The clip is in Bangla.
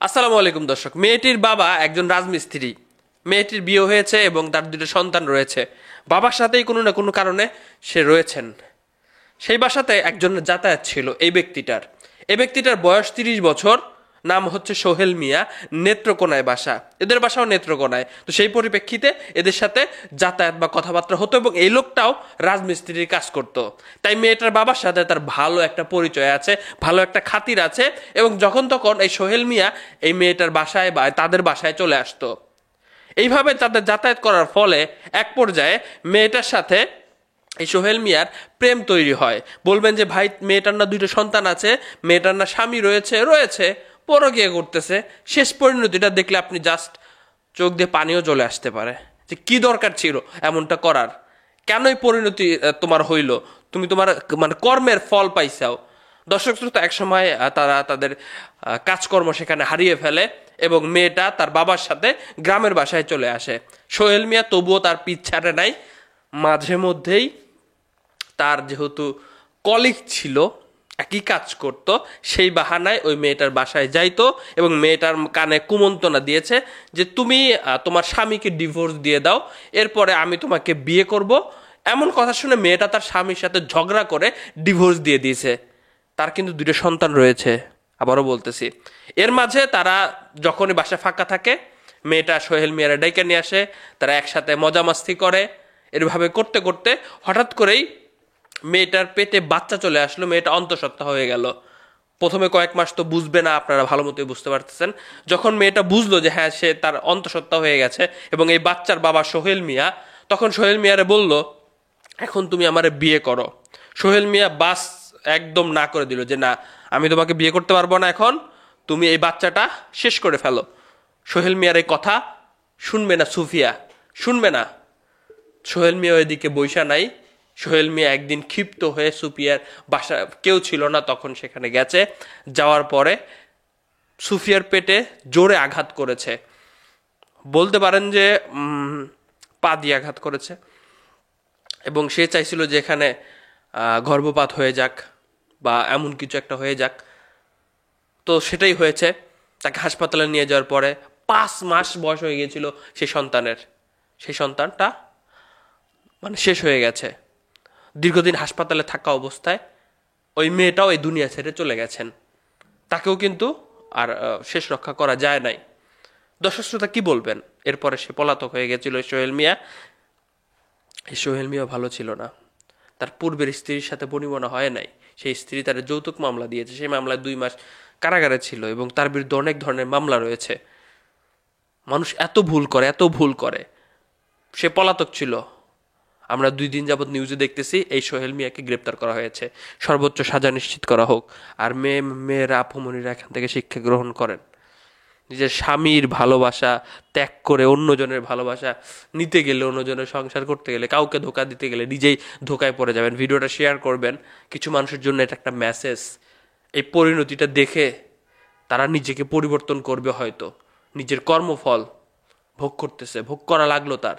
আসসালামু আলাইকুম দর্শক। মেয়েটির বাবা একজন রাজমিস্ত্রি। মেয়েটির বিয়ে হয়েছে এবং তার দুটো সন্তান রয়েছে। বাবার সাথেই কোনো না কোনো কারণে সে রয়েছেন। সেই বাসাতে একজনের যাতায়াত ছিল এই ব্যক্তিটার বয়স 30 বছর। নাম হচ্ছে সোহেল মিয়া। নেত্রকোনায় বাসা, এদের বাসাও নেত্রকোনায়। তো সেই পরিপ্রেক্ষিতে এদের সাথে যাতায়াত বা কথাবার্তা হতো এবং এই লোকটাও রাজমিস্ত্রির কাজ করত। তাই মেয়েটার বাবার সাথে তার ভালো একটা পরিচয় আছে, ভালো একটা খাতির আছে এবং যখন তখন এই সোহেল মিয়া এই মেয়েটার বাসায় বা তাদের বাসায় চলে আসতো। এইভাবে তাদের যাতায়াত করার ফলে এক পর্যায়ে মেয়েটার সাথে এই সোহেল মিয়ার প্রেম তৈরি হয়। বলবেন যে ভাই, মেয়েটার না দুইটা সন্তান আছে, মেয়েটার না স্বামী রয়েছে রয়েছে পরকীয়া করতেছে। শেষ পরিণতিটা দেখলে আপনি জাস্ট চোখ দিয়ে পানিও চলে আসতে পারে যে কি দরকার ছিল এমনটা করার, কেনই পরিণতি তোমার হইল, তুমি তোমার মানে কর্মের ফল পাইছাও। দর্শক শ্রোতা, এক সময় তারা তাদের কাজকর্ম সেখানে হারিয়ে ফেলে এবং মেয়েটা তার বাবার সাথে গ্রামের বাসায় চলে আসে। সোহেল মিয়া তবুও তার পিছ ছাড়ে নাই। মাঝে মধ্যেই তার যেহেতু কলিগ ছিল, একই কাজ করত, সেই বাহানায় ওই মেয়েটার বাসায় যাইতো এবং মেয়েটার কানে কুমন্ত্রণা দিয়েছে যে তুমি তোমার স্বামীকে ডিভোর্স দিয়ে দাও, এরপরে আমি তোমাকে বিয়ে করব। এমন কথা শুনে মেয়েটা তার স্বামীর সাথে ঝগড়া করে ডিভোর্স দিয়ে দিয়েছে। তার কিন্তু দুটো সন্তান রয়েছে, আবারও বলতেছি। এর মাঝে তারা যখনই বাসা ফাঁকা থাকে, মেয়েটা সোহেল মিয়ারে ডাইকা নিয়ে আসে, তারা একসাথে মজা মাস্তি করে। এরভাবে করতে করতে হঠাৎ করেই মেয়েটার পেটে বাচ্চা চলে আসলো, মেয়েটা অন্তঃসত্ত্বা হয়ে গেল। প্রথমে কয়েক মাস তো বুঝবে না, আপনারা ভালো মতোই বুঝতে পারতেছেন। যখন মেয়েটা বুঝলো যে হ্যাঁ, সে তার অন্তঃসত্ত্বা হয়ে গেছে এবং এই বাচ্চার বাবা সোহেল মিয়া, তখন সোহেল মিয়ারে বলল, এখন তুমি আমারে বিয়ে করো। সোহেল মিয়া বাস একদম না করে দিল যে না, আমি তোমাকে বিয়ে করতে পারবো না, এখন তুমি এই বাচ্চাটা শেষ করে ফেলো। সোহেল মিয়ার এই কথা শুনবে না সুফিয়া, শুনবে না। সোহেল মিয়া এদিকে বৈশা নাই। সোহেল মিয়া একদিন ক্ষিপ্ত হয়ে সুফিয়ার বাসা, কেউ ছিল না তখন, সেখানে গেছে। যাওয়ার পরে সুফিয়ার পেটে জোরে আঘাত করেছে, বলতে পারেন যে পা দিয়ে আঘাত করেছে এবং সে চাইছিল যে এখানে গর্ভপাত হয়ে যাক বা এমন কিছু একটা হয়ে যাক। তো সেটাই হয়েছে। তাকে হাসপাতালে নিয়ে যাওয়ার পরে 5 মাস বয়স হয়ে গিয়েছিল সেই সন্তানটা মানে শেষ হয়ে গেছে। দীর্ঘদিন হাসপাতালে থাকা অবস্থায় ওই মেয়েটাও এই দুনিয়া ছেড়ে চলে গেছেন। তাকেও কিন্তু আর শেষ রক্ষা করা যায় নাই। দর্শক শ্রোতা, কি বলবেন? এরপরে সে পলাতক হয়ে গেছিল সোহেল মিয়া। এই সোহেল মিয়া ভালো ছিল না। তার পূর্বের স্ত্রীর সাথে বনিবনা হয় নাই। সেই স্ত্রী তার যৌতুক মামলা দিয়েছে, সেই মামলায় 2 মাস কারাগারে ছিল এবং তার বিরুদ্ধে অনেক ধরনের মামলা রয়েছে। মানুষ এত ভুল করে। সে পলাতক ছিল। আমরা 2 দিন যাবৎ নিউজে দেখতেছি এই সোহেল মিয়াকে গ্রেপ্তার করা হয়েছে। সর্বোচ্চ সাজা নিশ্চিত করা হোক। আর মেয়েরা আপামনিরা এখান থেকে শিক্ষা গ্রহণ করেন। নিজের স্বামীর ভালোবাসা ত্যাগ করে অন্যজনের ভালোবাসা নিতে গেলে, অন্যজনের সংসার করতে গেলে, কাউকে ধোকা দিতে গেলে নিজেই ধোকায় পড়ে যাবেন। ভিডিওটা শেয়ার করবেন। কিছু মানুষের জন্য এটা একটা মেসেজ। এই পরিণতিটা দেখে তারা নিজেকে পরিবর্তন করবে, হয়তো নিজের কর্মফল ভোগ করতেছে, ভোগ করা লাগলো তার।